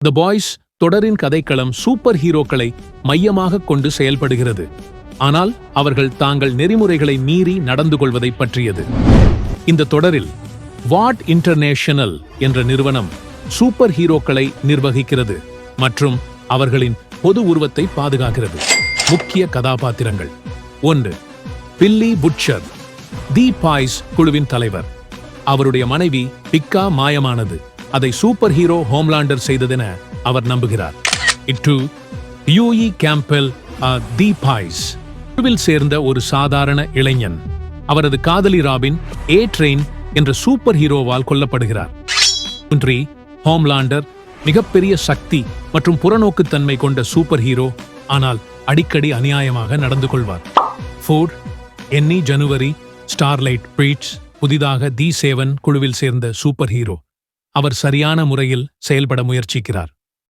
தி boys தொடரின் கதைக்களம் super ஹீரோக்களை மையமாக கொண்டு செயல்படுகிறது, ஆனால் அவர்கள் தாங்கள் நெறிமுறைகளை மீறி நடந்து கொள்வதை பற்றியது. இந்த தொடரில் வாட் இன்டர்நேஷனல் என்ற நிறுவனம் சூப்பர் ஹீரோக்களை நிர்வகிக்கிறது மற்றும் அவர்களின் பொது உருவத்தை பாதுகாக்கிறது. முக்கிய கதாபாத்திரங்கள்: 1. பில்லி புட்சர், தி பாய்ஸ் குழுவின் தலைவர். அவருடைய மனைவி பிக்கா மாயமானது, அதை சூப்பர் ஹீரோ ஹோம்லாண்டர் செய்ததென அவர் நம்புகிறார். 2. ஹியூயி கேம்பெல், தி பாய்ஸ் குழுவில் சேர்ந்த ஒரு சாதாரண இளைஞன். அவரது காதலி ராபின் ட்ரெயின் என்ற சூப்பர் ஹீரோவால் கொல்லப்படுகிறார். 3. ஹோம்லாண்டர், மிகப்பெரிய சக்தி மற்றும் புறநோக்குத்தன்மை கொண்ட சூப்பர் ஹீரோ, ஆனால் அடிக்கடி அநியாயமாக நடந்து கொள்வார். 4. என்னி ஜனுவரி, ஸ்டார்லைட் பிரீட்ஸ், புதிதாக தி 7 குழுவில் சேர்ந்த சூப்பர் ஹீரோ. அவர் சரியான முறையில் செயல்பட முயற்சிக்கிறார்.